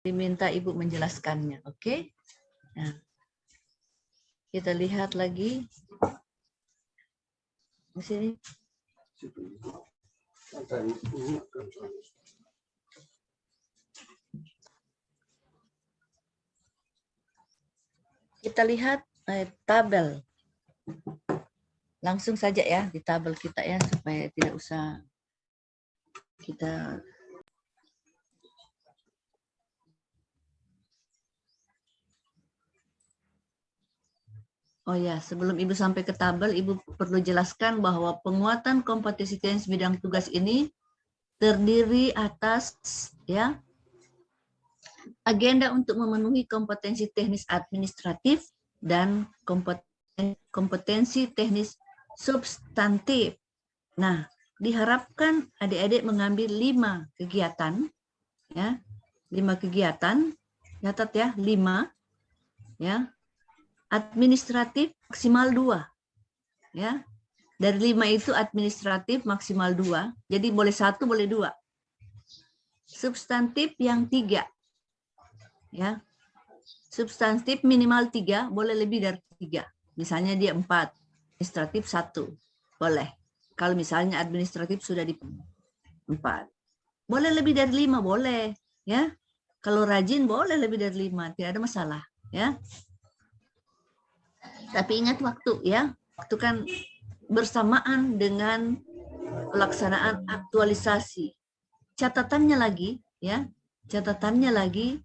diminta Ibu menjelaskannya, oke? Nah, kita lihat lagi di sini. Kita lihat tabel. Langsung saja ya di tabel kita ya, supaya tidak usah kita. Oh ya, sebelum Ibu sampai ke tabel, Ibu perlu jelaskan bahwa penguatan kompetensi teknis bidang tugas ini terdiri atas ya agenda untuk memenuhi kompetensi teknis administratif dan kompetensi teknis substantif. Nah, diharapkan adik-adik mengambil 5 kegiatan, ya, 5 kegiatan, catat ya, 5, ya, administratif maksimal 2, ya, dari 5 itu administratif maksimal 2, jadi boleh 1, boleh 2, substantif yang 3, ya, substantif minimal 3, boleh lebih dari 3, misalnya dia 4, administratif 1, boleh. Kalau misalnya administratif sudah di 4. Boleh lebih dari 5, boleh. Ya. Kalau rajin boleh lebih dari 5, tidak ada masalah. Ya. Tapi ingat waktu ya. Waktu kan bersamaan dengan pelaksanaan aktualisasi. Catatannya lagi, ya. Catatannya lagi,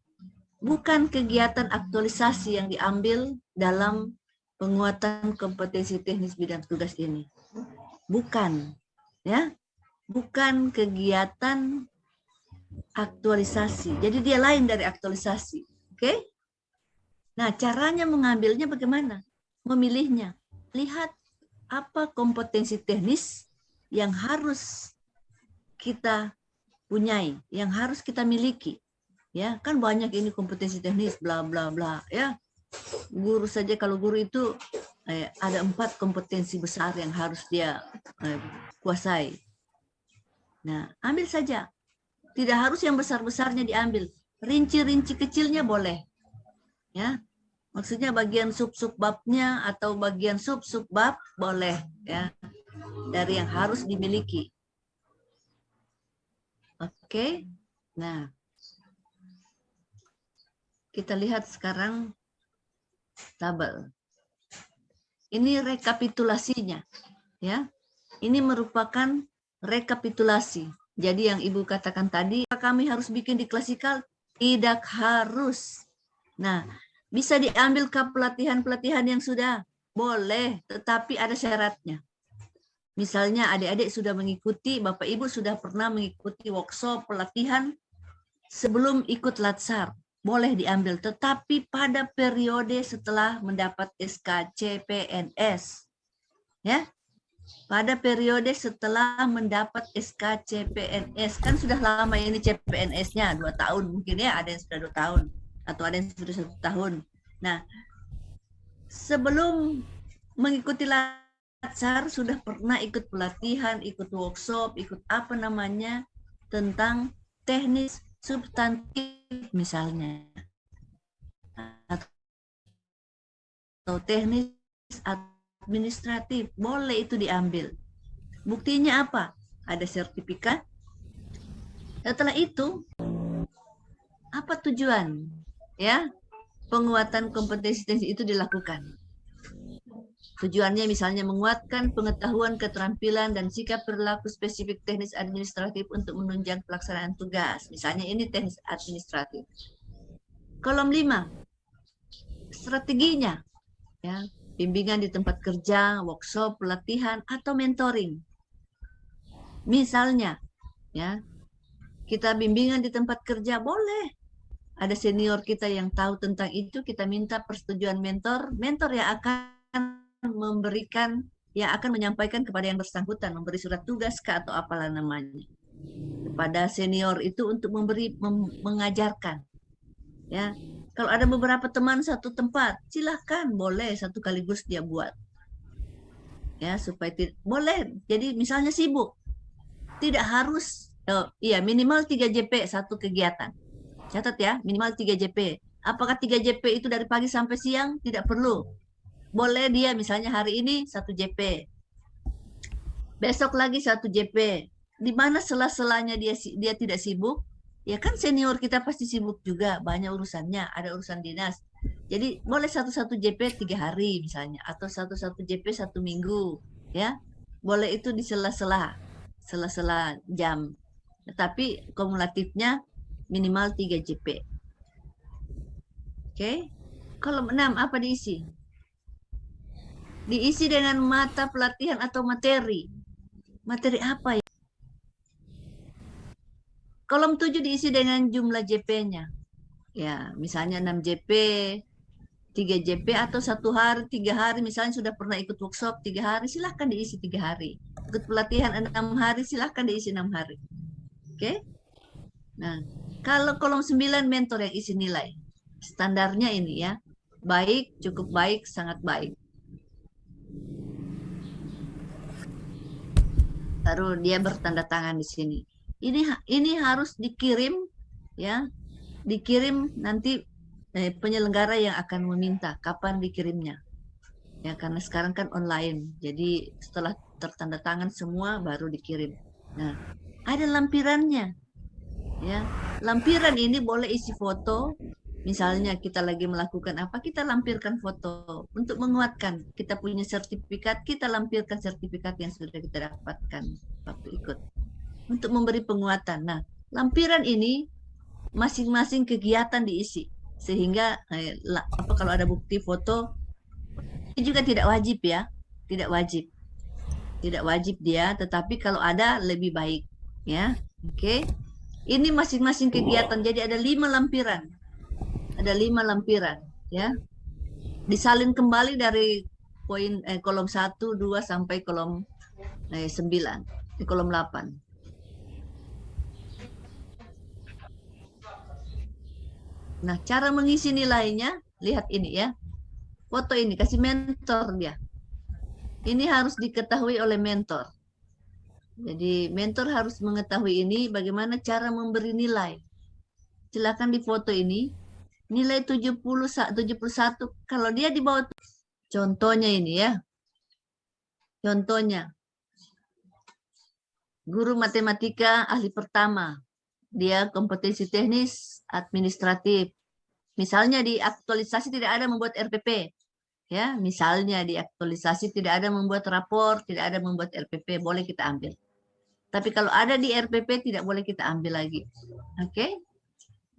bukan kegiatan aktualisasi yang diambil dalam penguatan kompetensi teknis bidang tugas ini. Bukan, ya, bukan kegiatan aktualisasi. Jadi dia lain dari aktualisasi, oke? Nah, caranya mengambilnya bagaimana? Memilihnya. Lihat apa kompetensi teknis yang harus kita punyai, yang harus kita miliki. Ya, kan banyak ini kompetensi teknis, bla bla bla, ya. Guru saja, kalau guru itu ada 4 kompetensi besar yang harus dia kuasai. Nah, ambil saja. Tidak harus yang besar-besarnya diambil. Rinci-rinci kecilnya boleh. Ya. Maksudnya bagian sub-sub babnya atau bagian sub-sub bab boleh, ya. Dari yang harus dimiliki. Oke. Nah. Kita lihat sekarang tabel. Ini rekapitulasinya, ya. Ini merupakan rekapitulasi. Jadi yang Ibu katakan tadi, kami harus bikin di klasikal, tidak harus. Nah, bisa diambil ke pelatihan-pelatihan yang sudah, boleh, tetapi ada syaratnya. Misalnya adik-adik sudah mengikuti, Bapak Ibu sudah pernah mengikuti workshop pelatihan sebelum ikut latsar, boleh diambil, tetapi pada periode setelah mendapat SK CPNS. Ya. Pada periode setelah mendapat SK CPNS, kan sudah lama ini CPNS-nya 2 tahun mungkin ya, ada yang sudah 2 tahun atau ada yang sudah 1 tahun. Nah, sebelum mengikuti latsar sudah pernah ikut pelatihan, ikut workshop, ikut apa namanya tentang teknis substantif misalnya, atau teknis administratif, boleh itu diambil. Buktinya apa? Ada sertifikat. Setelah itu, apa tujuan? Ya, penguatan kompetensi itu dilakukan. Tujuannya misalnya menguatkan pengetahuan, keterampilan, dan sikap perilaku spesifik teknis administratif untuk menunjang pelaksanaan tugas. Misalnya ini teknis administratif. Kolom 5, strateginya. Ya, bimbingan di tempat kerja, workshop, pelatihan, atau mentoring. Misalnya, ya, kita bimbingan di tempat kerja, boleh. Ada senior kita yang tahu tentang itu, kita minta persetujuan mentor yang akan memberikan, yang akan menyampaikan kepada yang bersangkutan, memberi surat tugas atau apalah namanya, kepada senior itu untuk mengajarkan. Ya, kalau ada beberapa teman satu tempat, silahkan, boleh satu kaligus dia buat. Ya, supaya boleh. Jadi misalnya sibuk, tidak harus, minimal 3 JP satu kegiatan. Catat ya, minimal 3 JP. Apakah 3 JP itu dari pagi sampai siang? Tidak perlu. Boleh dia misalnya hari ini 1 JP. Besok lagi 1 JP. Di mana sela-selanya dia tidak sibuk? Ya kan senior kita pasti sibuk juga, banyak urusannya, ada urusan dinas. Jadi boleh 1 JP 3 hari misalnya, atau 1 JP 1 minggu, ya. Boleh itu di sela-sela jam. Tetapi kumulatifnya minimal 3 JP. Oke. Kolom 6 apa diisi? Diisi dengan mata pelatihan atau materi. Materi apa ya? Kolom 7 diisi dengan jumlah JP-nya. Ya, misalnya 6 JP, 3 JP, atau 1 hari, 3 hari, misalnya sudah pernah ikut workshop 3 hari, silahkan diisi 3 hari. Ikut pelatihan 6 hari, silahkan diisi 6 hari. Oke? Nah, kalau kolom 9 mentor yang isi nilai. Standarnya ini ya, baik, cukup baik, sangat baik. Baru dia bertanda tangan di sini. Ini harus dikirim ya, dikirim nanti penyelenggara yang akan meminta kapan dikirimnya. Ya karena sekarang kan online. Jadi setelah tertanda tangan semua baru dikirim. Nah, ada lampirannya. Ya. Lampiran ini boleh isi foto. Misalnya kita lagi melakukan apa, kita lampirkan foto untuk menguatkan. Kita punya sertifikat, kita lampirkan sertifikat yang sudah kita dapatkan waktu ikut. Untuk memberi penguatan. Nah, lampiran ini masing-masing kegiatan diisi. Sehingga kalau ada bukti foto, ini juga tidak wajib ya. Tidak wajib. Tidak wajib dia, tetapi kalau ada lebih baik. Ya, oke. Ini masing-masing kegiatan, jadi ada 5 lampiran. Ada 5 lampiran, ya. Disalin kembali dari poin kolom 1, 2 sampai kolom 9, di kolom 8. Nah, cara mengisi nilainya, lihat ini ya. Foto ini, kasih mentor dia. Ini harus diketahui oleh mentor. Jadi mentor harus mengetahui ini bagaimana cara memberi nilai. Silakan di foto ini. Nilai 71. Kalau dia di bawah, contohnya ini ya. Contohnya. Guru matematika ahli pertama. Dia kompetensi teknis administratif. Misalnya di aktualisasi tidak ada membuat RPP. Ya, misalnya di aktualisasi tidak ada membuat rapor, tidak ada membuat RPP, boleh kita ambil. Tapi kalau ada di RPP tidak boleh kita ambil lagi. Oke?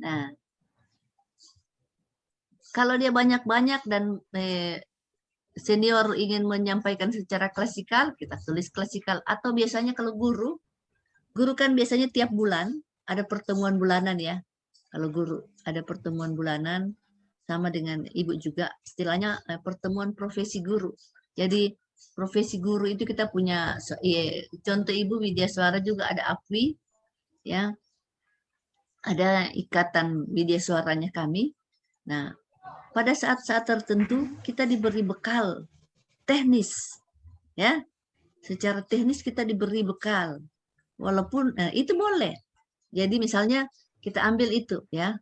Nah, kalau dia banyak-banyak dan senior ingin menyampaikan secara klasikal, kita tulis klasikal. Atau biasanya kalau guru kan biasanya tiap bulan ada pertemuan bulanan ya. Kalau guru ada pertemuan bulanan, sama dengan ibu juga, istilahnya pertemuan profesi guru. Jadi profesi guru itu kita punya, contoh ibu Widya Suara juga ada APWI, ya, ada ikatan Widya Suaranya kami. Nah, pada saat-saat tertentu kita diberi bekal teknis, ya, secara teknis kita diberi bekal, walaupun itu boleh. Jadi misalnya kita ambil itu, ya,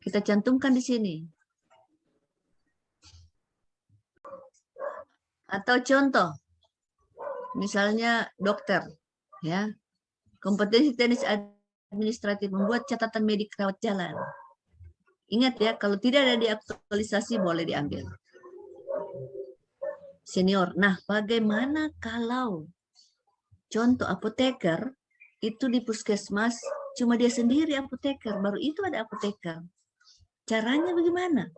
kita cantumkan di sini. Atau contoh, misalnya dokter, ya, kompetensi teknis administratif membuat catatan medik rawat jalan. Ingat ya, kalau tidak ada di aktualisasi boleh diambil. Senior. Nah, bagaimana kalau contoh apoteker itu di puskesmas cuma dia sendiri apoteker, baru itu ada apoteker. Caranya bagaimana?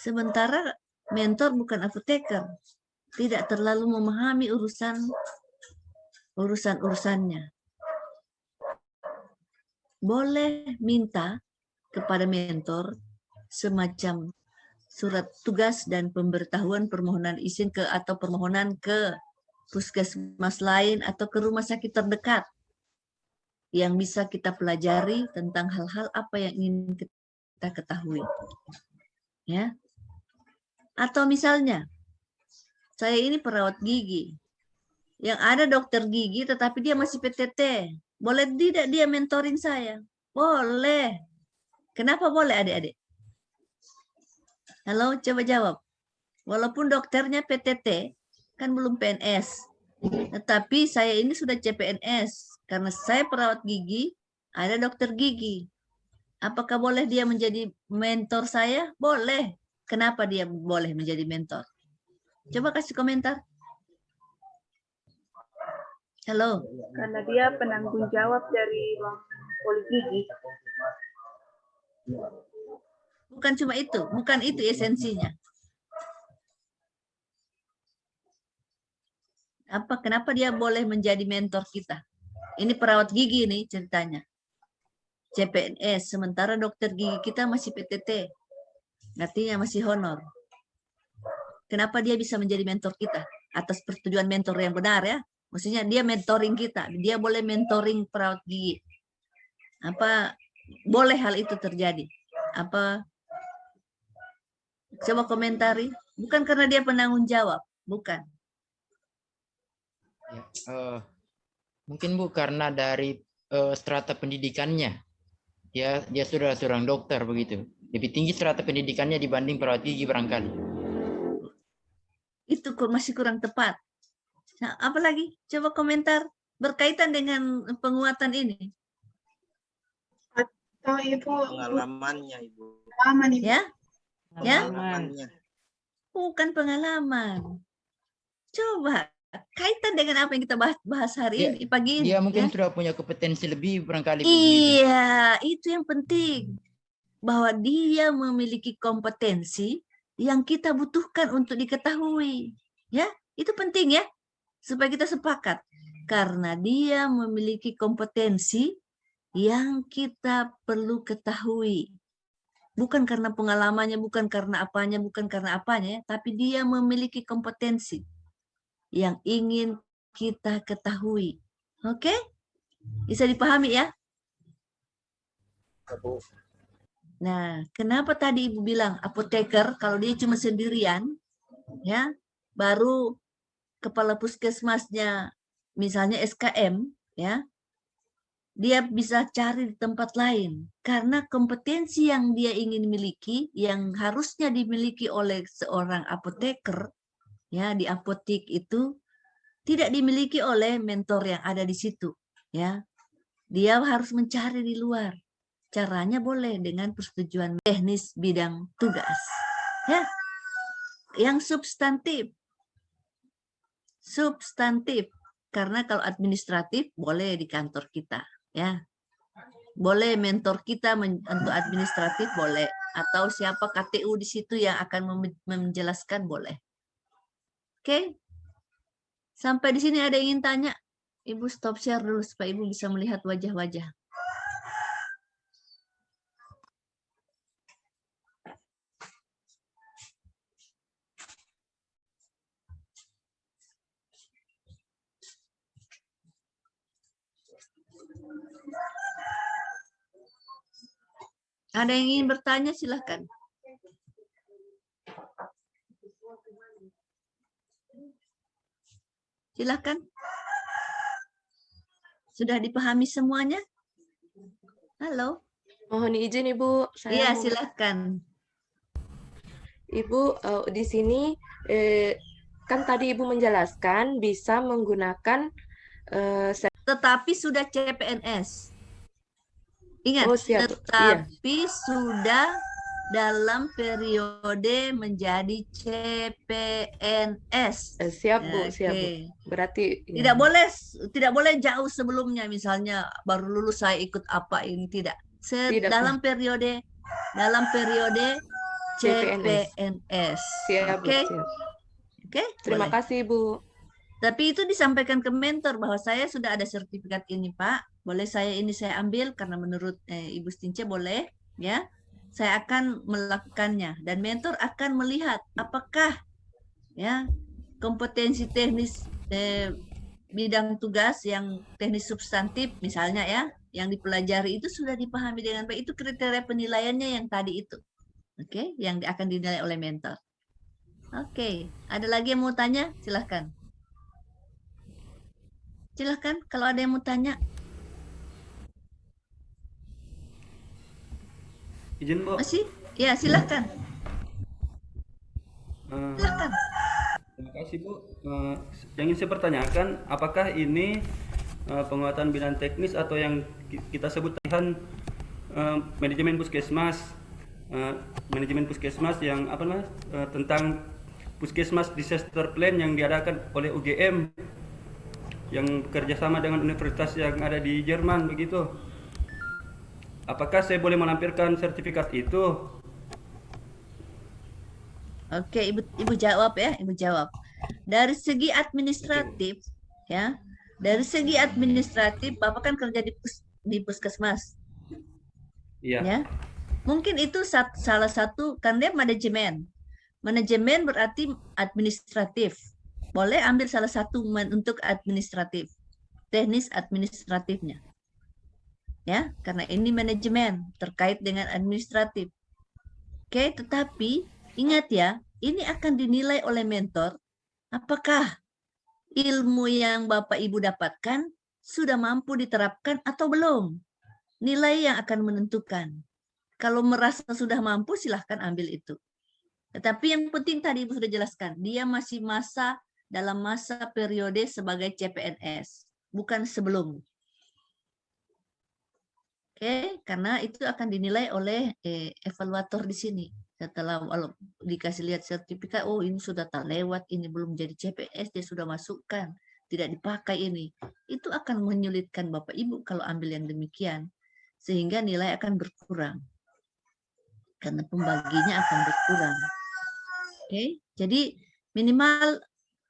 Sementara mentor bukan apoteker, tidak terlalu memahami urusan-urusannya. Boleh minta kepada mentor semacam surat tugas dan pemberitahuan permohonan izin atau permohonan ke puskesmas lain atau ke rumah sakit terdekat yang bisa kita pelajari tentang hal-hal apa yang ingin kita ketahui. Ya. Atau misalnya saya ini perawat gigi. Yang ada dokter gigi tetapi dia masih PTT. Boleh tidak dia mentoring saya? Boleh. Kenapa boleh adik-adik? Halo, coba jawab. Walaupun dokternya PTT, kan belum PNS. Tetapi saya ini sudah CPNS. Karena saya perawat gigi, ada dokter gigi. Apakah boleh dia menjadi mentor saya? Boleh. Kenapa dia boleh menjadi mentor? Coba kasih komentar. Halo. Karena dia penanggung jawab dari ruang poligigi. Bukan cuma itu, bukan itu esensinya. Kenapa dia boleh menjadi mentor kita? Ini perawat gigi nih ceritanya. CPNS, sementara dokter gigi kita masih PTT. Artinya masih honor. Kenapa dia bisa menjadi mentor kita? Atas persetujuan mentor yang benar ya. Maksudnya dia mentoring kita. Dia boleh mentoring perawat gigi. Boleh hal itu terjadi? Coba komentari. Bukan karena dia penanggung jawab. Bukan. Ya, mungkin Bu karena dari strata pendidikannya. Dia sudah seorang dokter begitu. Lebih tinggi strata pendidikannya dibanding perawat gigi barangkali. Itu masih kurang tepat. Nah, apa lagi? Coba komentar berkaitan dengan penguatan ini. Atau Ibu Pengalamannya, Ibu. pengalaman Ibu. Ya? Ya? Pengalamannya. Bukan pengalaman. Coba kaitan dengan apa yang kita bahas hari ini, pagi ini. Dia mungkin ya? sudah punya kompetensi lebih barangkali. Iya, itu yang penting. Bahwa dia memiliki kompetensi yang kita butuhkan untuk diketahui. Ya, itu penting ya. Supaya kita sepakat. Karena dia memiliki kompetensi yang kita perlu ketahui. Bukan karena pengalamannya, bukan karena apanya, tapi dia memiliki kompetensi yang ingin kita ketahui. Oke? Bisa dipahami ya? Nah, kenapa tadi Ibu bilang apoteker kalau dia cuma sendirian, ya, baru kepala puskesmasnya misalnya SKM, ya, dia bisa cari di tempat lain karena kompetensi yang dia ingin miliki, yang harusnya dimiliki oleh seorang apoteker, ya, di apotik itu tidak dimiliki oleh mentor yang ada di situ, ya. Dia harus mencari di luar. Caranya boleh dengan persetujuan teknis bidang tugas, ya. Yang substantif, karena kalau administratif boleh di kantor kita, ya. Boleh mentor kita untuk administratif boleh, atau siapa KTU di situ yang akan menjelaskan boleh. Oke? Sampai di sini ada yang ingin tanya? Ibu stop share dulu supaya Ibu bisa melihat wajah-wajah. Ada yang ingin bertanya, silahkan. Silahkan. Sudah dipahami semuanya? Halo? Mohon izin Ibu, Iya, saya silahkan. Ibu di sini kan tadi Ibu menjelaskan bisa menggunakan Tetapi sudah CPNS. Ingat, Oh, siap. tetapi sudah dalam periode menjadi CPNS. siap Bu, siap Bu. Oke. Berarti Tidak boleh jauh sebelumnya, misalnya baru lulus saya ikut apa ini, tidak. Tidak, Dalam periode CPNS. Siap, Bu, Oke. siap. Oke. Terima Boleh. kasih Bu. Tapi itu disampaikan ke mentor bahwa saya sudah ada sertifikat ini, Pak. Boleh saya ambil karena menurut Ibu Stince boleh, ya. Saya akan melakukannya dan mentor akan melihat apakah ya kompetensi teknis bidang tugas yang teknis substantif misalnya ya, yang dipelajari itu sudah dipahami dengan baik. Itu kriteria penilaiannya yang tadi itu. Oke, yang akan dinilai oleh mentor. Oke, ada lagi yang mau tanya? Silahkan. Silahkan kalau ada yang mau tanya. Izin Bu. Masih? Ya, silahkan. Eh, Silahkan. Terima kasih Bu. Yang ingin saya pertanyakan, apakah ini penguatan bidang teknis atau yang kita sebut manajemen puskesmas, yang apa namanya, tentang puskesmas disaster plan yang diadakan oleh UGM yang bekerjasama dengan universitas yang ada di Jerman begitu. Apakah saya boleh melampirkan sertifikat itu? Oke, Ibu jawab ya, Ibu jawab. Dari segi administratif, ya, dari segi administratif, Bapak kan kerja di puskesmas, Iya. ya. Mungkin itu salah satu, kan dia manajemen. Manajemen berarti administratif. Boleh ambil salah satu untuk administratif, teknis administratifnya, ya, karena ini manajemen terkait dengan administratif. Oke, tetapi ingat ya, ini akan dinilai oleh mentor apakah ilmu yang Bapak Ibu dapatkan sudah mampu diterapkan atau belum. Nilai yang akan menentukan. Kalau merasa sudah mampu, silahkan ambil itu. Tetapi yang penting tadi Ibu sudah jelaskan, dia masih dalam masa periode sebagai CPNS, bukan sebelum. Oke, karena itu akan dinilai oleh evaluator di sini. Setelah dikasih lihat sertifikat, oh ini sudah tak lewat, ini belum jadi CPNS, dia sudah masukkan, tidak dipakai ini. Itu akan menyulitkan Bapak Ibu kalau ambil yang demikian, sehingga nilai akan berkurang. Karena pembaginya akan berkurang. Oke, jadi minimal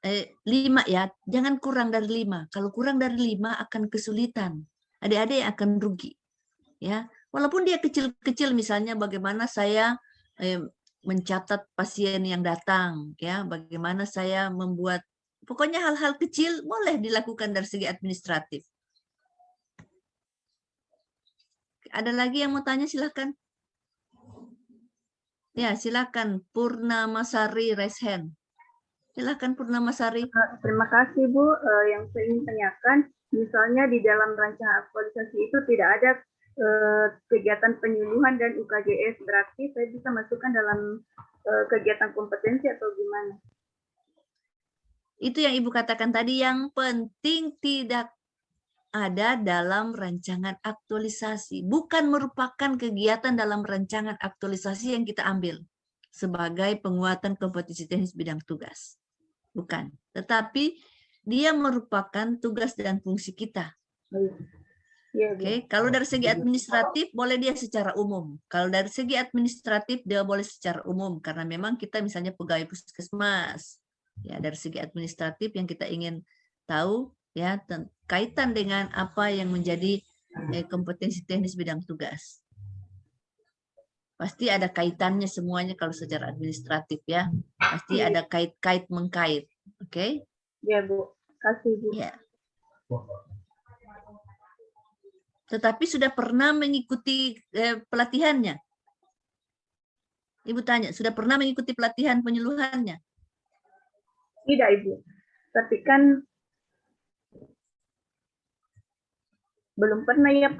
5 ya, jangan kurang dari 5. Kalau kurang dari 5 akan kesulitan. Adik-adik akan rugi. Ya, walaupun dia kecil-kecil, misalnya bagaimana saya mencatat pasien yang datang, ya, bagaimana saya membuat, pokoknya hal-hal kecil boleh dilakukan dari segi administratif. Ada lagi yang mau tanya, silakan. Ya, silakan Purnamasari raise hand. Silakan Purnamasari. Terima kasih Bu. Yang saya ingin tanyakan, misalnya di dalam rancangan aktualisasi itu tidak ada kegiatan penyuluhan dan UKJS, berarti saya bisa masukkan dalam kegiatan kompetensi atau gimana? Itu yang Ibu katakan tadi, yang penting tidak ada dalam rancangan aktualisasi. Bukan merupakan kegiatan dalam rancangan aktualisasi yang kita ambil sebagai penguatan kompetensi teknis bidang tugas. Bukan. Tetapi dia merupakan tugas dan fungsi kita. Oke, kalau dari segi administratif boleh dia secara umum. Kalau dari segi administratif dia boleh secara umum karena memang kita misalnya pegawai puskesmas. Ya, dari segi administratif yang kita ingin tahu ya kaitan dengan apa yang menjadi kompetensi teknis bidang tugas. Pasti ada kaitannya semuanya kalau secara administratif ya. Pasti ada kait-kait mengkait. Oke? Ya, Bu. Kasih, Bu. Ya. Tetapi sudah pernah mengikuti pelatihannya? Ibu tanya, sudah pernah mengikuti pelatihan penyuluhannya? Tidak, Ibu. Tapi kan belum pernah ya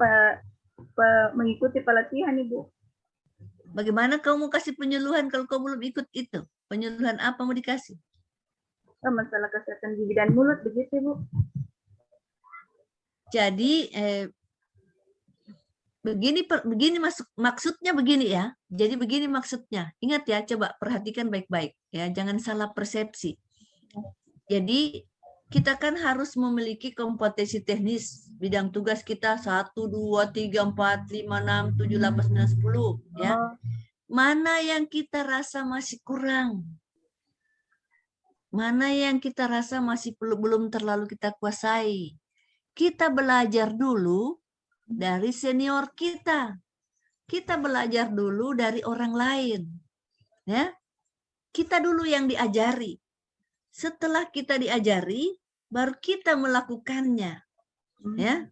mengikuti pelatihan, Ibu. Bagaimana kamu mau kasih penyuluhan kalau kamu belum ikut itu? Penyuluhan apa mau dikasih? Masalah kesehatan gigi dan mulut, begitu, Ibu. Jadi, begini maksudnya begini ya. Jadi begini maksudnya. Ingat ya, coba perhatikan baik-baik ya, jangan salah persepsi. Jadi kita kan harus memiliki kompetensi teknis bidang tugas kita 1 2 3 4 5 6 7 8 9 10 ya. Mana yang kita rasa masih kurang? Mana yang kita rasa masih belum terlalu kita kuasai? Kita belajar dulu dari senior kita. Kita belajar dulu dari orang lain. Ya. Kita dulu yang diajari. Setelah kita diajari, baru kita melakukannya. Ya.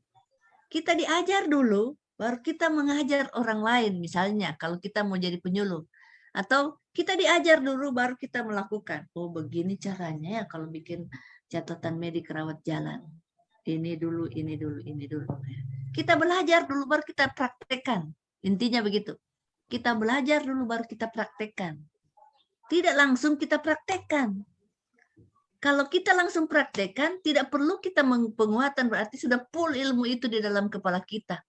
Kita diajar dulu, baru kita mengajar orang lain. Misalnya kalau kita mau jadi penyuluh. Atau kita diajar dulu, baru kita melakukan. Oh, begini caranya ya kalau bikin catatan medik rawat jalan. Ini dulu, ini dulu, ini dulu. Kita belajar dulu, baru kita praktekkan. Intinya begitu. kita belajar dulu baru kita praktekkan. Tidak langsung kita praktekkan. Kalau kita langsung praktekkan, tidak perlu kita penguatan, berarti sudah full ilmu itu di dalam kepala kita.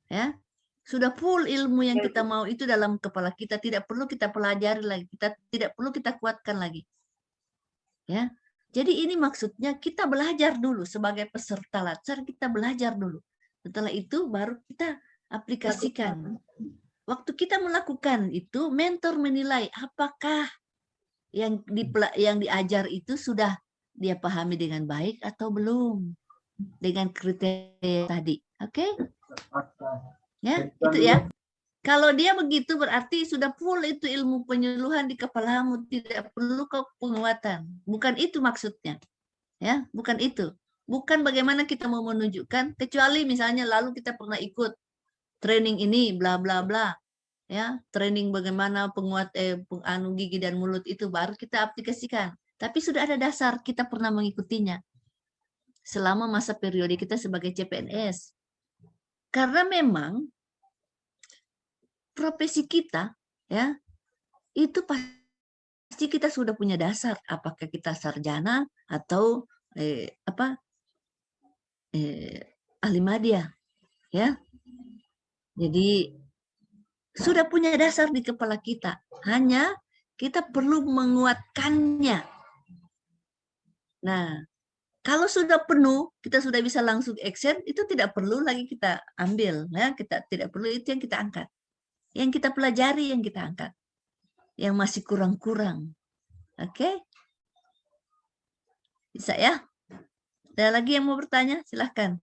Ya, sudah full ilmu yang kita mau itu dalam kepala kita, tidak perlu kita pelajari lagi, kita tidak perlu kita kuatkan lagi. Ya. Jadi ini maksudnya kita belajar dulu sebagai peserta latsar, kita belajar dulu. Setelah itu baru kita aplikasikan. Waktu kita melakukan itu, mentor menilai apakah yang diajar itu sudah dia pahami dengan baik atau belum dengan kriteria tadi. Oke? Ya, itu ya. Kalau dia begitu berarti sudah full itu ilmu penyuluhan di kepalamu, tidak perlu kau penguatan. Bukan itu maksudnya. Ya, bukan itu. Bukan bagaimana kita mau menunjukkan, kecuali misalnya lalu kita pernah ikut training ini bla bla bla. Ya, training bagaimana gigi dan mulut itu baru kita aplikasikan. Tapi sudah ada dasar, kita pernah mengikutinya selama masa periode kita sebagai CPNS. Karena memang profesi kita, ya, itu pasti kita sudah punya dasar. Apakah kita sarjana atau ahli madya, ya. Jadi sudah punya dasar di kepala kita, hanya kita perlu menguatkannya. Nah, kalau sudah penuh, kita sudah bisa langsung action, itu tidak perlu lagi kita ambil, ya. Kita tidak perlu itu yang kita angkat. Yang kita pelajari yang kita angkat. Yang masih kurang-kurang. Oke? Bisa ya? Ada lagi yang mau bertanya? Silahkan.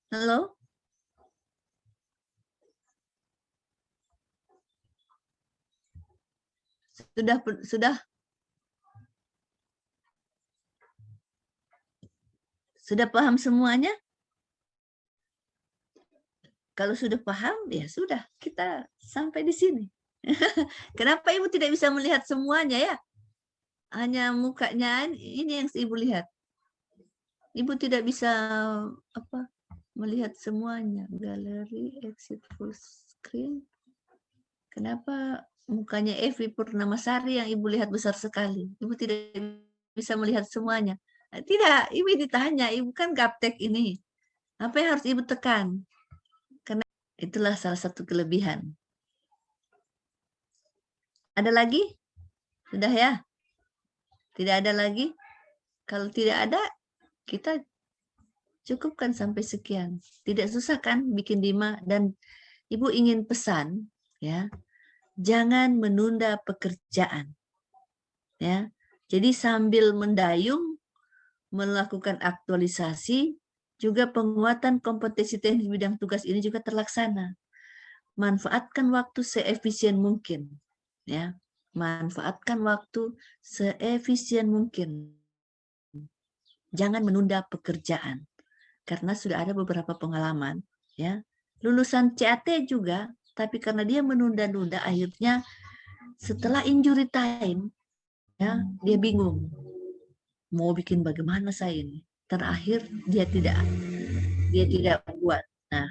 Halo? Sudah paham semuanya? Kalau sudah paham, ya sudah, kita sampai di sini. Kenapa Ibu tidak bisa melihat semuanya ya? Hanya mukanya ini yang Ibu lihat. Ibu tidak bisa melihat semuanya. Galeri, exit full screen. Kenapa mukanya Evi Purnamasari yang Ibu lihat besar sekali? Ibu tidak bisa melihat semuanya. Tidak, Ibu ditanya, Ibu kan gaptek ini. Apa yang harus Ibu tekan? Karena itulah salah satu kelebihan. Ada lagi? Sudah ya? Tidak ada lagi? Kalau tidak ada, kita cukupkan sampai sekian. Tidak susah kan bikin 5, dan Ibu ingin pesan, ya, jangan menunda pekerjaan. Ya. Jadi sambil mendayung melakukan aktualisasi, juga penguatan kompetensi teknis bidang tugas ini juga terlaksana. Manfaatkan waktu seefisien mungkin, ya. Manfaatkan waktu seefisien mungkin. Jangan menunda pekerjaan. Karena sudah ada beberapa pengalaman, ya. Lulusan CAT juga, tapi karena dia menunda-nunda, akhirnya setelah injury time, ya, dia bingung. Mau bikin bagaimana saya ini? Terakhir dia tidak buat. Nah,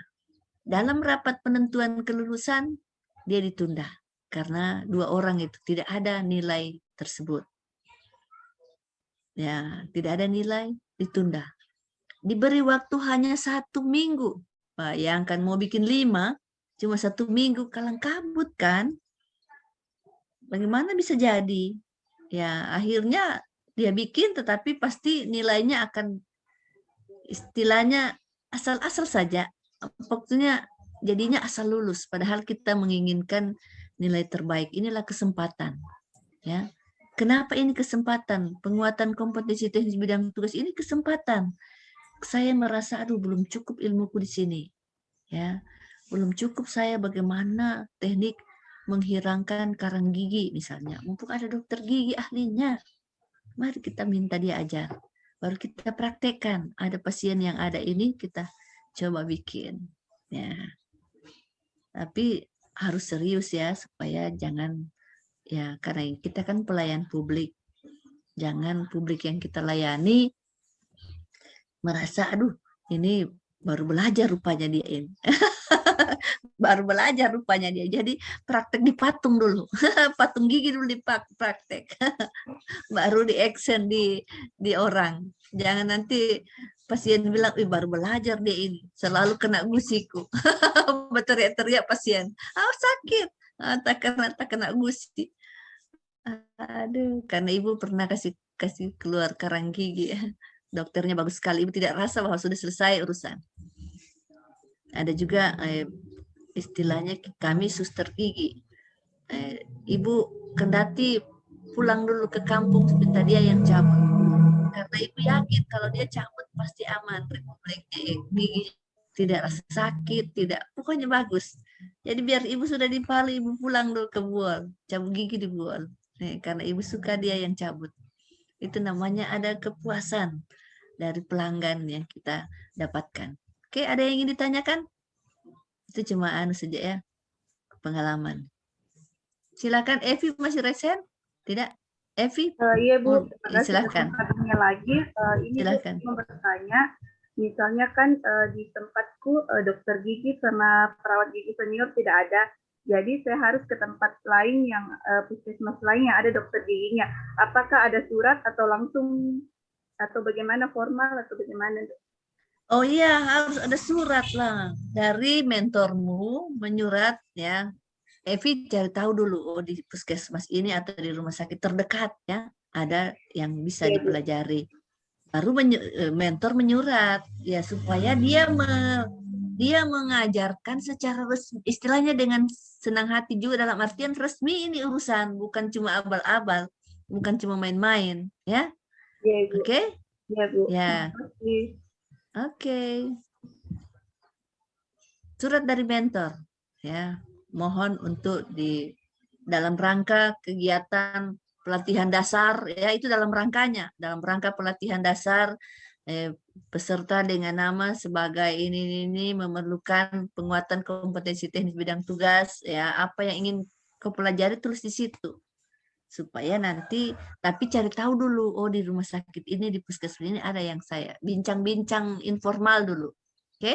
dalam rapat penentuan kelulusan dia ditunda karena 2 orang itu tidak ada nilai tersebut. Ya, tidak ada nilai, ditunda. Diberi waktu hanya 1 minggu. Bayangkan mau bikin 5, cuma 1 minggu, kalang kabut kan? Bagaimana bisa jadi? Ya, akhirnya dia bikin, tetapi pasti nilainya akan istilahnya asal-asal saja. Waktunya jadinya asal lulus, padahal kita menginginkan nilai terbaik. Inilah kesempatan. Ya. Kenapa ini kesempatan? Penguatan kompetensi teknis bidang tugas ini kesempatan. Saya merasa aduh belum cukup ilmuku di sini. Ya. Belum cukup saya bagaimana teknik menghilangkan karang gigi misalnya. Mumpung ada dokter gigi ahlinya. Mari kita minta dia ajar. Baru kita praktekkan. Ada pasien yang ada ini kita coba bikin. Ya. Tapi harus serius ya supaya jangan, ya, karena kita kan pelayan publik. Jangan publik yang kita layani merasa aduh ini Baru belajar rupanya dia ini. Baru belajar rupanya dia. Jadi praktek di patung dulu. Patung gigi dulu praktek. Baru di action di orang. Jangan nanti pasien bilang, baru belajar dia ini. Selalu kena gusiku. Berteriak-teriak pasien. Sakit. Tak kena gusi. Aduh, karena ibu pernah kasih keluar karang gigi. Dokternya bagus sekali. Ibu tidak rasa bahwa sudah selesai urusan. Ada juga istilahnya kami suster gigi. Ibu kendati pulang dulu ke kampung minta dia yang cabut. Karena ibu yakin kalau dia cabut pasti aman. Gigi tidak rasa sakit, tidak. Pokoknya bagus. Jadi biar ibu sudah di Palu, ibu pulang dulu ke Buol. Cabut gigi di Buol. Karena ibu suka dia yang cabut. Itu namanya ada kepuasan dari pelanggan yang kita dapatkan. Oke, ada yang ingin ditanyakan? Itu cuma saja ya, pengalaman. Silakan, Evi masih resen? Tidak? Evi? Iya Bu, silakan. Lagi, ini silakan. mau bertanya, misalnya kan di tempatku dokter gigi sama perawat gigi senior tidak ada. Jadi saya harus ke tempat lain yang puskesmas lain yang ada dokter giginya. Apakah ada surat atau langsung atau bagaimana formal atau bagaimana? Oh iya, harus ada surat lah dari mentormu menyurat ya. Evi cari tahu dulu di puskesmas ini atau di rumah sakit terdekat ya ada yang bisa dipelajari. Baru mentor menyurat ya supaya dia mengajarkan secara resmi, istilahnya dengan senang hati juga dalam artian resmi ini urusan, bukan cuma abal-abal, bukan cuma main-main, ya. Oke? Ya, Bu. Ya. Oke. Surat dari mentor, ya. Mohon untuk di dalam rangka kegiatan pelatihan dasar, ya itu dalam rangkanya, dalam rangka pelatihan dasar. Peserta dengan nama sebagai ini memerlukan penguatan kompetensi teknis bidang tugas, ya apa yang ingin kau pelajari tulis di situ supaya nanti, tapi cari tahu dulu, oh di rumah sakit ini di puskesmas ini ada yang saya bincang-bincang informal dulu, oke?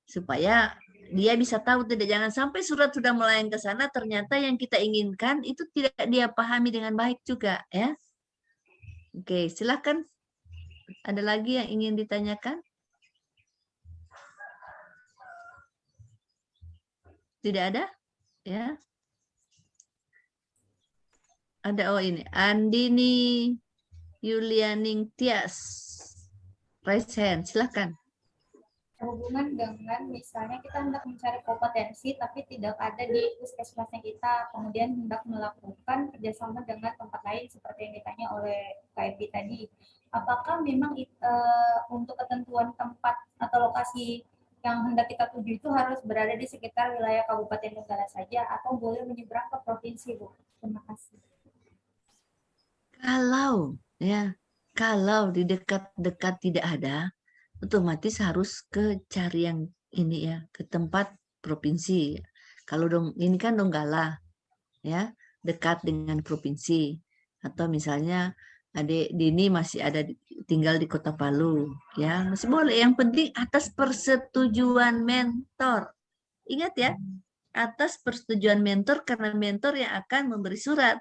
Supaya dia bisa tahu, tidak jangan sampai surat sudah melayang ke sana ternyata yang kita inginkan itu tidak dia pahami dengan baik juga, ya. Oke, silakan. Ada lagi yang ingin ditanyakan? Tidak ada? Ya. Ada ini, Andini Yulianing Tias. Raise hand, silakan. Hubungan dengan misalnya kita hendak mencari kompetensi tapi tidak ada di puskesmasnya kita, kemudian hendak melakukan kerjasama dengan tempat lain seperti yang ditanya oleh KFB tadi. Apakah memang untuk ketentuan tempat atau lokasi yang hendak kita tuju itu harus berada di sekitar wilayah Kabupaten Donggala saja atau boleh menyeberang ke provinsi, Bu? Terima kasih. Kalau di dekat-dekat tidak ada, otomatis harus ke cari yang ini ya, ke tempat provinsi. Kalau ini kan Donggala, ya dekat dengan provinsi. Atau misalnya adik Dini masih ada tinggal di Kota Palu, ya masih boleh. Yang penting atas persetujuan mentor. Ingat ya, atas persetujuan mentor karena mentor yang akan memberi surat,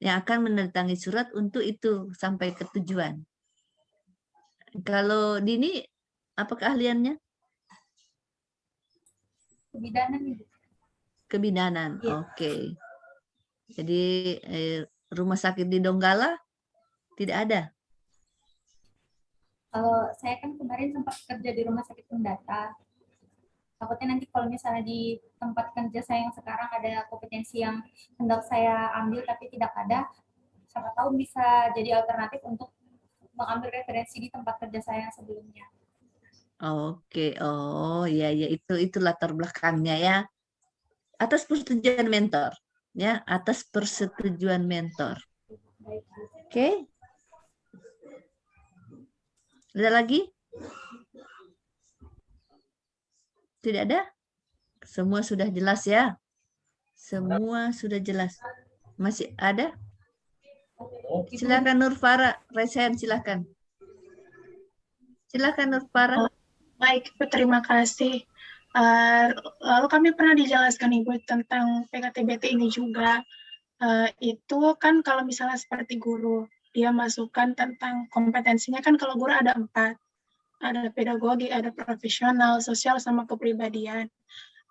yang akan menandatangani surat untuk itu sampai ke tujuan. Kalau Dini, apa keahliannya? Kebidanan. Kebidanan, ya. Oke. Jadi rumah sakit di Donggala tidak ada? Kalau saya kan kemarin sempat kerja di rumah sakit Pendata. Takutnya nanti kalau misalnya di tempat kerja saya yang sekarang ada kompetensi yang hendak saya ambil tapi tidak ada, siapa tahu bisa jadi alternatif untuk mengambil referensi di tempat kerja saya yang sebelumnya. Oke, oh ya itu latar belakangnya ya. Atas persetujuan mentor, ya atas persetujuan mentor. Oke. Ada lagi? Tidak ada? Semua sudah jelas ya? Semua sudah jelas. Masih ada? Silakan Nur Farah, raise hand silakan. Silakan Nur Farah. Baik, Ibu, terima kasih. Lalu kami pernah dijelaskan Ibu tentang PKTBT ini juga. Itu kan kalau misalnya seperti guru, dia masukkan tentang kompetensinya kan kalau guru ada 4. Ada pedagogi, ada profesional, sosial, sama kepribadian.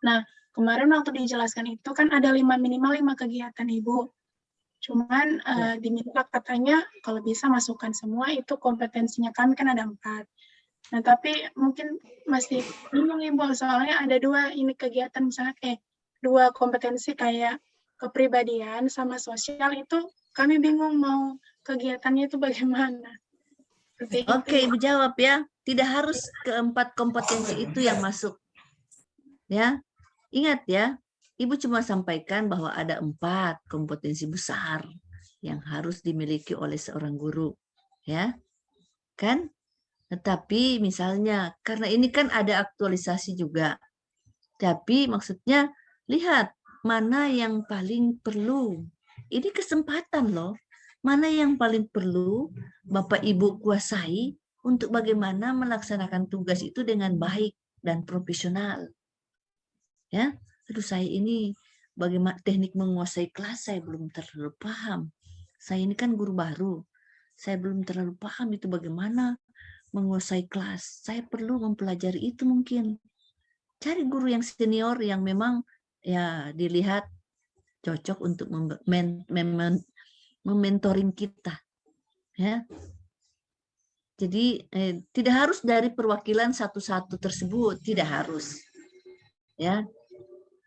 Nah, kemarin waktu dijelaskan itu kan ada minimal 5 kegiatan Ibu. Cuman diminta katanya kalau bisa masukkan semua, itu kompetensinya kami kan ada 4. Nah, tapi mungkin masih bingung Ibu, soalnya ada 2 ini kegiatan, misalnya 2 kompetensi kayak kepribadian sama sosial, itu kami bingung mau kegiatannya itu bagaimana. Seperti itu. Oke, Ibu jawab ya. Tidak harus keempat kompetensi itu yang masuk. Ya, ingat ya, Ibu cuma sampaikan bahwa ada 4 kompetensi besar yang harus dimiliki oleh seorang guru. Ya, kan? Tetapi misalnya, karena ini kan ada aktualisasi juga. Tapi maksudnya, lihat mana yang paling perlu. Ini kesempatan loh. Mana yang paling perlu Bapak Ibu kuasai untuk bagaimana melaksanakan tugas itu dengan baik dan profesional. Ya, aduh saya ini bagaimana teknik menguasai kelas saya belum terlalu paham. Saya ini kan guru baru. Saya belum terlalu paham itu bagaimana menguasai kelas. Saya perlu mempelajari itu mungkin. Cari guru yang senior yang memang ya dilihat cocok untuk mementoring kita. Ya. Jadi tidak harus dari perwakilan satu-satu tersebut, tidak harus. Ya.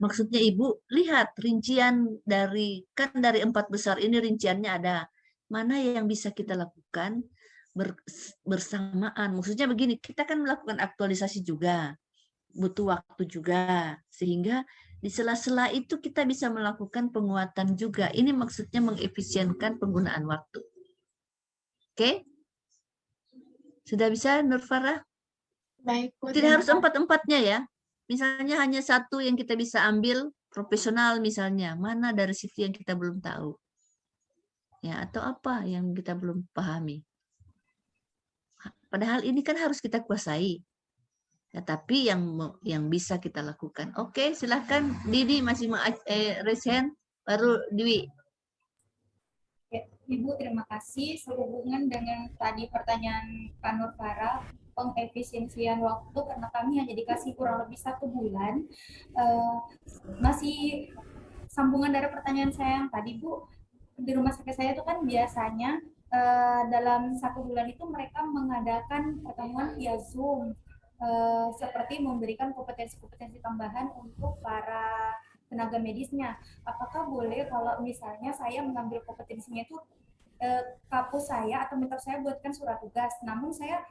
Maksudnya Ibu lihat rincian dari 4 besar ini rinciannya ada. Mana yang bisa kita lakukan bersamaan. Maksudnya begini, kita kan melakukan aktualisasi juga. Butuh waktu juga. Sehingga di sela-sela itu kita bisa melakukan penguatan juga. Ini maksudnya mengefisienkan penggunaan waktu. Oke? Sudah bisa, Nur Farah? Baik, Bu. Tidak harus 4-4-nya ya. Misalnya hanya 1 yang kita bisa ambil, profesional misalnya. Mana dari situ yang kita belum tahu. Ya, atau apa yang kita belum pahami. Padahal ini kan harus kita kuasai. Ya, tapi yang bisa kita lakukan. Oke, silakan. Didi masih mau raise hand, baru Dwi. Ya, Ibu, terima kasih. Sehubungan dengan tadi pertanyaan Kak Nur Farah, pengefisiensian waktu karena kami hanya dikasih kurang lebih 1 bulan. Masih sambungan dari pertanyaan saya yang tadi, Bu. Di rumah sakit saya itu kan biasanya dalam 1 bulan itu mereka mengadakan pertemuan via Zoom. Seperti memberikan kompetensi-kompetensi tambahan untuk para tenaga medisnya. Apakah boleh kalau misalnya saya mengambil kompetensinya itu kapus saya atau mentor saya buatkan surat tugas, namun saya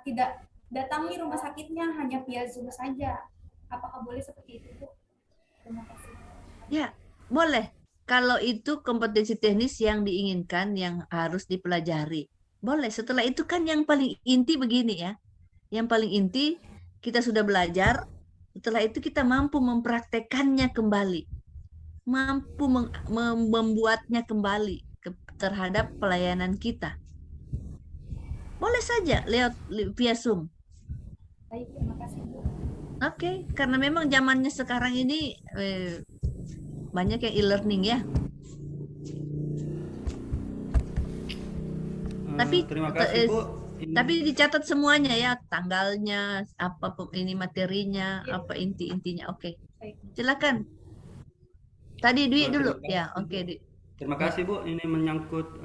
tidak datangi rumah sakitnya, hanya via Zoom saja. Apakah boleh seperti itu, Bu? Terima kasih. Ya, boleh. Kalau itu kompetensi teknis yang diinginkan, yang harus dipelajari. Boleh. Setelah itu kan yang paling inti begini ya. Yang paling inti kita sudah belajar, setelah itu kita mampu mempraktekannya kembali. Mampu membuatnya kembali terhadap pelayanan kita. Boleh saja lewat via Zoom. Baik, terima kasih, Bu. Oke, karena memang zamannya sekarang ini banyak yang e-learning ya. Tapi terima kasih, Bu. Tapi dicatat semuanya ya, tanggalnya, apa ini materinya, apa inti-intinya. Oke. Silakan. Tadi Dwi dulu. Ya, oke, Dwi. Terima kasih, Bu. Ini menyangkut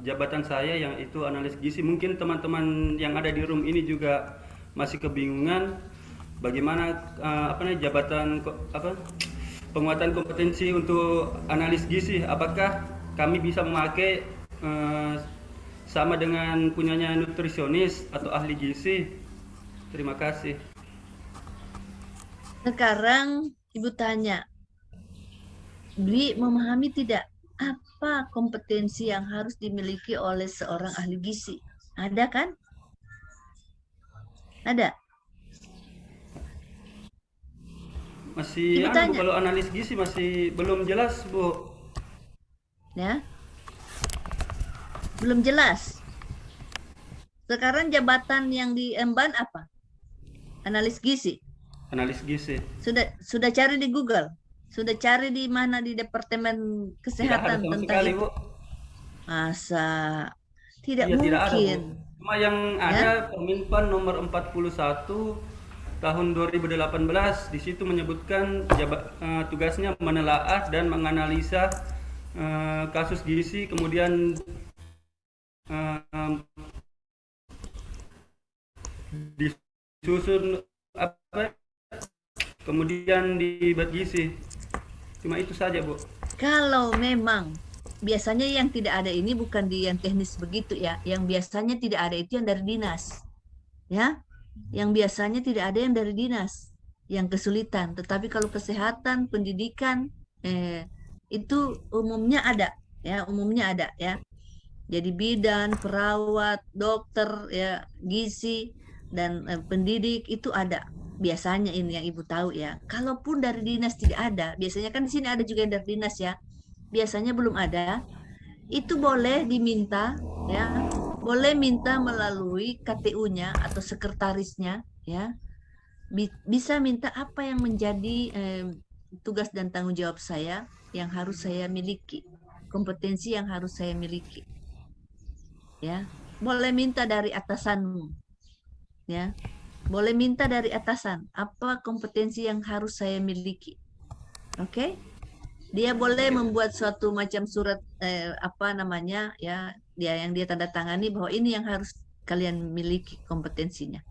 jabatan saya yang itu analis gizi. Mungkin teman-teman yang ada di room ini juga masih kebingungan bagaimana jabatan penguatan kompetensi untuk analis gizi. Apakah kami bisa memakai sama dengan punyanya nutrisionis atau ahli gizi? Terima kasih. Sekarang Ibu tanya, Dwi memahami tidak apa kompetensi yang harus dimiliki oleh seorang ahli gizi? Ada kan? Ada. Masih Bu, kalau analis gizi masih belum jelas, Bu. Ya. Belum jelas. Sekarang jabatan yang diemban apa? Analis gizi. Analis gizi. Sudah cari di Google? Sudah cari di mana di Departemen Tidak ada Kesehatan sama tentang sekali, itu? Bu. Masa tidak Iya, tidak ada, Bu. mungkin. Cuma yang ada Perminpan nomor 41 tahun 2018, di situ menyebutkan tugasnya menelaah dan menganalisa kasus gizi, kemudian disusun kemudian dibuat gizi. Cuma itu saja, Bu. Kalau memang biasanya yang tidak ada ini bukan di yang teknis begitu ya, yang biasanya tidak ada itu yang dari dinas, ya, yang biasanya tidak ada yang dari dinas, yang kesulitan. Tetapi kalau kesehatan, pendidikan, itu umumnya ada, ya, umumnya ada, ya. Jadi bidan, perawat, dokter, ya, gizi dan pendidik itu ada. Biasanya ini yang Ibu tahu ya. Kalaupun dari dinas tidak ada, biasanya kan di sini ada juga yang dari dinas ya. Biasanya belum ada. Itu boleh diminta ya. Boleh minta melalui KTU-nya atau sekretarisnya ya. Bisa minta apa yang menjadi tugas dan tanggung jawab saya yang harus saya miliki. Kompetensi yang harus saya miliki. Ya. Boleh minta dari atasanmu. Ya. Boleh minta dari atasan, apa kompetensi yang harus saya miliki. Oke? Dia boleh membuat suatu macam surat apa namanya ya, yang dia tanda tangani bahwa ini yang harus kalian miliki kompetensinya.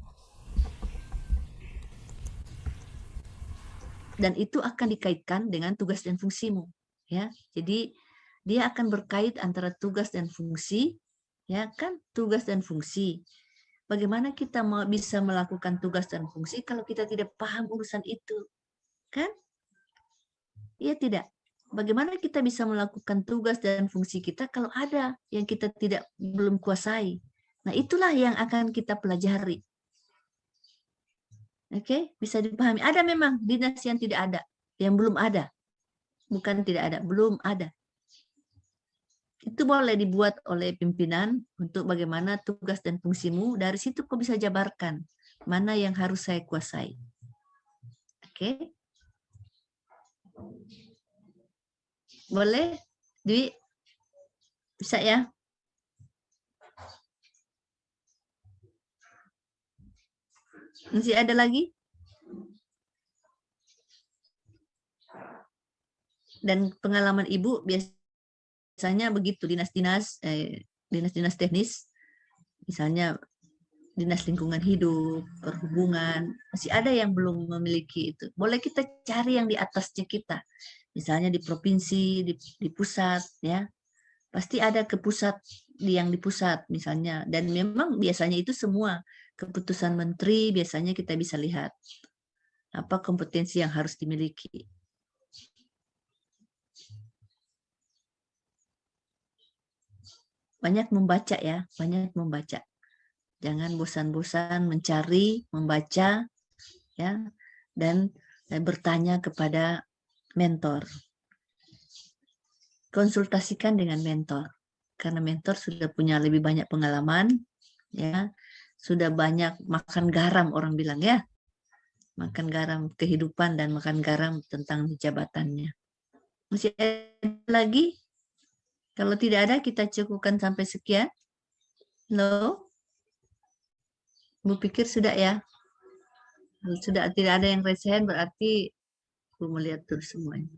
Dan itu akan dikaitkan dengan tugas dan fungsimu, ya. Jadi dia akan berkait antara tugas dan fungsi, ya kan? Tugas dan fungsi. Bagaimana kita bisa melakukan tugas dan fungsi kalau kita tidak paham urusan itu? Kan? Iya tidak? Bagaimana kita bisa melakukan tugas dan fungsi kita kalau ada yang kita belum kuasai? Nah, itulah yang akan kita pelajari. Oke, bisa dipahami. Ada memang dinas yang tidak ada, yang belum ada. Bukan tidak ada, belum ada. Itu boleh dibuat oleh pimpinan untuk bagaimana tugas dan fungsimu. Dari situ kau bisa jabarkan mana yang harus saya kuasai. Oke? Boleh? Dwi? Bisa ya? Masih ada lagi? Dan pengalaman Ibu biasanya begitu, dinas-dinas teknis, misalnya dinas lingkungan hidup, perhubungan, masih ada yang belum memiliki itu. Boleh kita cari yang di atasnya kita, misalnya di provinsi, di pusat, ya, pasti ada ke pusat, yang di pusat misalnya. Dan memang biasanya itu semua keputusan menteri biasanya kita bisa lihat apa kompetensi yang harus dimiliki. Banyak membaca ya, banyak membaca. Jangan bosan-bosan mencari, membaca, ya, dan bertanya kepada mentor. Konsultasikan dengan mentor, karena mentor sudah punya lebih banyak pengalaman, ya, sudah banyak makan garam orang bilang ya, makan garam kehidupan dan makan garam tentang jabatannya. Masih ada lagi? Kalau tidak ada, kita cukupkan sampai sekian. Halo? Bu pikir sudah ya? Sudah tidak ada yang raise hand, berarti Bu melihat terus semuanya.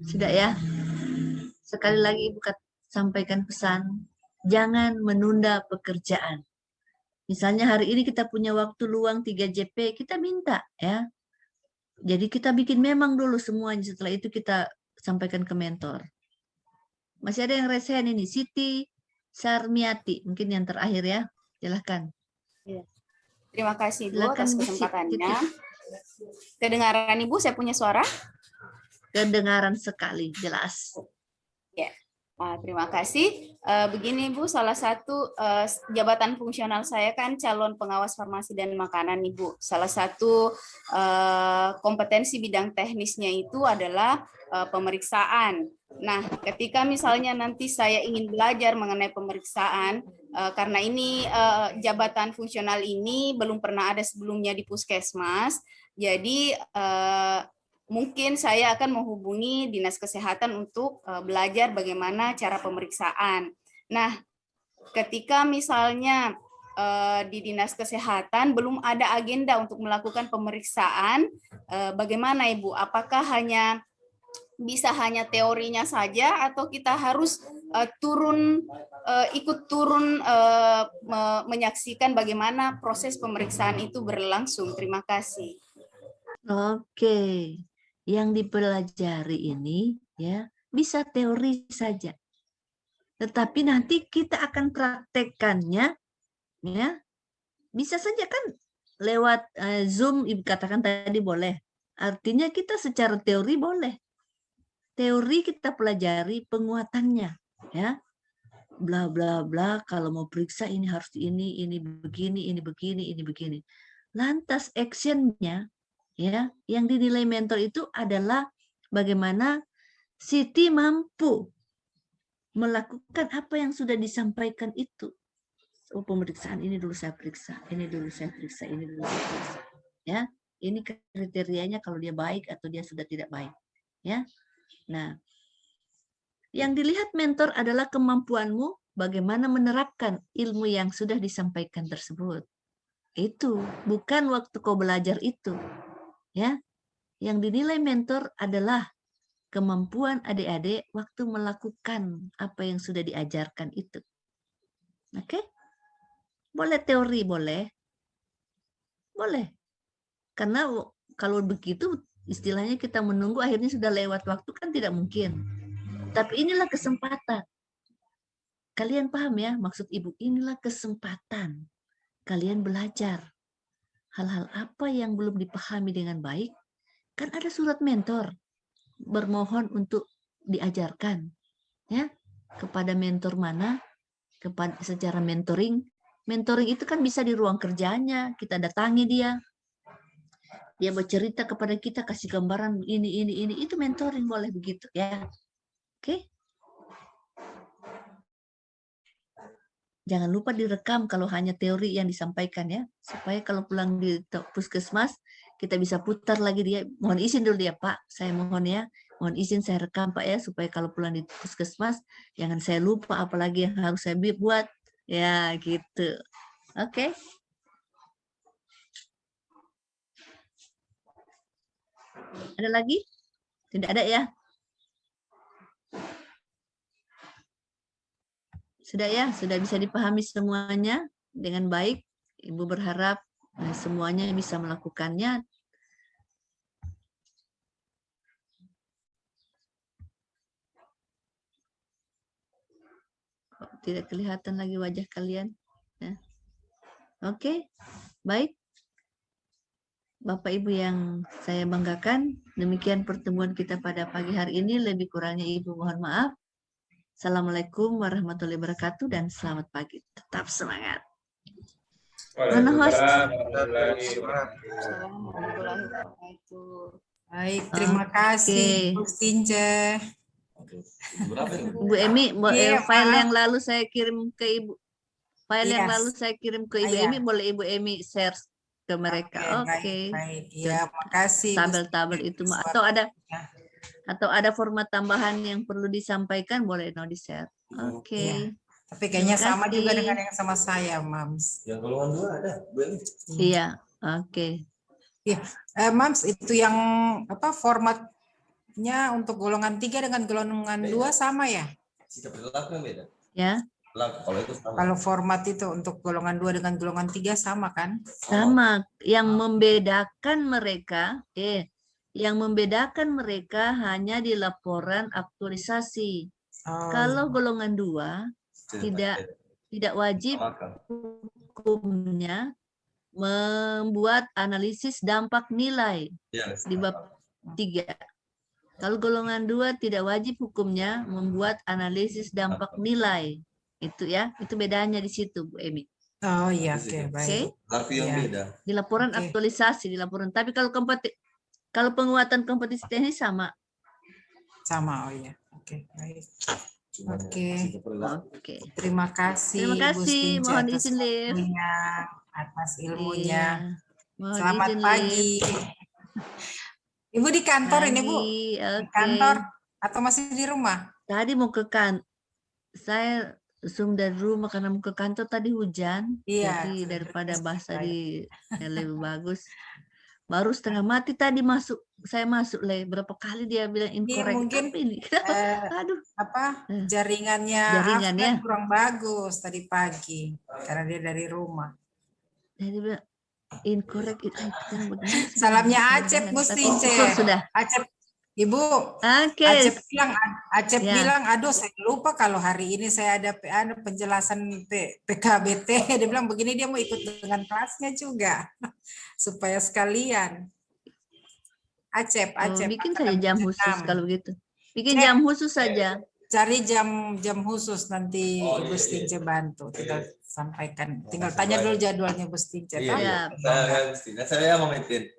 Sudah ya? Sekali lagi Ibu sampaikan pesan, jangan menunda pekerjaan. Misalnya hari ini kita punya waktu luang 3 JP, kita minta ya. Jadi kita bikin memang dulu semuanya, setelah itu kita sampaikan ke mentor. Masih ada yang raise hand ini, Siti Sarmiati, mungkin yang terakhir ya, silahkan. Ya. Terima kasih Bu Silakan, atas Bu, kesempatannya. Kedengaran Ibu, saya punya suara? Kedengaran sekali, jelas. Ya, terima kasih. Begini Bu, salah satu jabatan fungsional saya kan calon pengawas farmasi dan makanan Ibu. Salah satu kompetensi bidang teknisnya itu adalah pemeriksaan Nah, ketika misalnya nanti saya ingin belajar mengenai pemeriksaan, karena ini jabatan fungsional ini belum pernah ada sebelumnya di Puskesmas, jadi mungkin saya akan menghubungi Dinas Kesehatan untuk belajar bagaimana cara pemeriksaan. Nah, ketika misalnya di Dinas Kesehatan belum ada agenda untuk melakukan pemeriksaan, bagaimana Ibu? Apakah bisa hanya teorinya saja atau kita harus ikut turun menyaksikan bagaimana proses pemeriksaan itu berlangsung? Terima kasih. Oke, yang dipelajari ini ya bisa teori saja, tetapi nanti kita akan praktekkannya, ya bisa saja kan lewat Zoom, Ibu katakan tadi boleh. Artinya kita secara teori boleh. Teori kita pelajari penguatannya, ya. Bla bla bla, kalau mau periksa ini harus ini begini, ini begini, ini begini. Lantas actionnya, ya, yang dinilai mentor itu adalah bagaimana Siti mampu melakukan apa yang sudah disampaikan itu. Oh, pemeriksaan ini dulu saya periksa, ini dulu saya periksa, ini dulu saya periksa. Ya, ini kriterianya kalau dia baik atau dia sudah tidak baik. Ya. Nah, yang dilihat mentor adalah kemampuanmu bagaimana menerapkan ilmu yang sudah disampaikan tersebut. Itu bukan waktu kau belajar itu. Ya. Yang dinilai mentor adalah kemampuan adik-adik waktu melakukan apa yang sudah diajarkan itu. Oke? Boleh teori, boleh. Boleh. Karena kalau begitu istilahnya kita menunggu akhirnya sudah lewat waktu kan tidak mungkin. Tapi inilah kesempatan. Kalian paham ya maksud Ibu? Inilah kesempatan. Kalian belajar. Hal-hal apa yang belum dipahami dengan baik, kan ada surat mentor. Bermohon untuk diajarkan. Ya, kepada mentor mana? Kepada secara mentoring. Mentoring itu kan bisa di ruang kerjanya. Kita datangi dia. Dia bercerita kepada kita, kasih gambaran ini. Itu mentoring boleh begitu ya. Oke. Jangan lupa direkam kalau hanya teori yang disampaikan ya. Supaya kalau pulang di Puskesmas, kita bisa putar lagi dia. Mohon izin dulu ya Pak, saya mohon ya. Mohon izin saya rekam Pak ya, supaya kalau pulang di Puskesmas, jangan saya lupa apalagi yang harus saya buat. Ya gitu. Oke. Ada lagi? Tidak ada ya? Sudah ya, sudah bisa dipahami semuanya dengan baik. Ibu berharap semuanya bisa melakukannya. Kok tidak kelihatan lagi wajah kalian? Ya. Oke, baik. Bapak Ibu yang saya banggakan, demikian pertemuan kita pada pagi hari ini. Lebih kurangnya Ibu mohon maaf. Assalamualaikum warahmatullahi wabarakatuh dan selamat pagi. Tetap semangat. Mana host? Baik, terima kasih Bu Since. Bu Emi, file yang lalu saya kirim ke Ibu. File yang lalu saya kirim ke Ibu Emi, boleh Ibu Emi share ke mereka. Oke. Baik. Ya, makasih. Tabel-tabel itu atau ada format tambahan yang perlu disampaikan boleh di share. Oke. Ya. Tapi kayaknya sama juga dengan yang sama saya, Mams. Yang golongan 2 ada, Bu Eli? Iya, oke. Iya, Mams itu yang apa formatnya untuk golongan 3 dengan golongan 2 sama ya? Sikap perilaku yang beda. Ya. Kalau itu sama. Kalau format itu untuk golongan 2 dengan golongan 3 sama kan? Sama. Yang membedakan mereka hanya di laporan aktualisasi. Kalau golongan 2 tidak wajib hukumnya membuat analisis dampak nilai di bab 3. Kalau golongan 2 tidak wajib hukumnya membuat analisis dampak nilai. Itu ya, itu bedanya di situ Bu Emi. Oh iya, oke, baik. Tapi yang beda. Di laporan aktualisasi, di laporan. Tapi kalau penguatan kompetisi teknis sama. Sama, oh iya. Oke, baik. Cuma Oke. kasih ke perilaku. Oke. Terima kasih, Terima Ibu kasih. Stince Mohon atas izin, Liv. waktunya, atas ilmunya. Iya. Mohon Selamat izin, Liv. pagi. Ibu di kantor ini, Bu? Pagi, Di oke. kantor atau masih di rumah? Tadi mau ke saya Zoom dari rumah karena mau ke kantor tadi hujan. Iya. Jadi daripada bahasa Baik. di lebih bagus. Baru setengah mati tadi saya masuk berapa kali dia bilang Iya, incorrect. mungkin Apa ini? Kenapa? Aduh. jaringannya Jaringannya. Afgan kurang bagus tadi pagi karena dia dari rumah. Jadi bilang incorrect itu sekarang bagaimana sih? Salamnya Saya Acep, bilang, Bu tapi Stince. syukur sudah. Acep, Ibu. Oke. Acep Ya. bilang, aduh saya lupa kalau hari ini saya ada penjelasan PKBT. Dia bilang begini, dia mau ikut dengan kelasnya juga supaya sekalian. Acep. Bikin saja jam khusus kalau begitu. Bikin Cep. jam khusus saja. Cari jam khusus nanti Ibu Stince bantu. Tinggal sampaikan, tinggal tanya dulu jadwalnya Bu Stince. Iya. Saya mau meeting.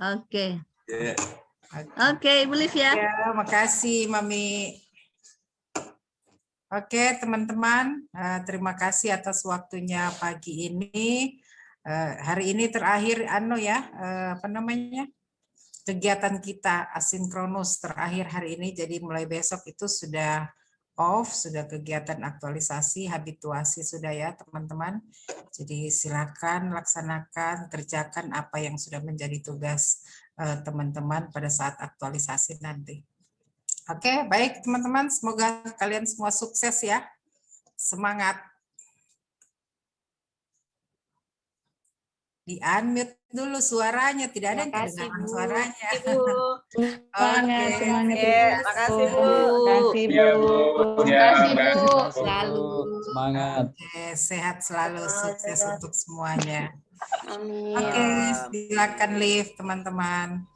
Oke. Iya. Oke, Ibu Liv ya. Ya, makasih Mami. Oke, teman-teman, terima kasih atas waktunya pagi ini. Hari ini terakhir kegiatan kita asinkronus terakhir hari ini, jadi mulai besok itu sudah off, sudah kegiatan aktualisasi, habituasi sudah ya teman-teman. Jadi silakan laksanakan, kerjakan apa yang sudah menjadi tugas teman-teman pada saat aktualisasi nanti. Oke, baik teman-teman, semoga kalian semua sukses ya. Semangat. Di-unmute dulu suaranya, tidak ada yang kedengaran suaranya. Oke, terima kasih Bu. Selalu. Semangat. Oke, sehat selalu, sukses untuk semuanya. Amin. Oke, silakan Liv teman-teman.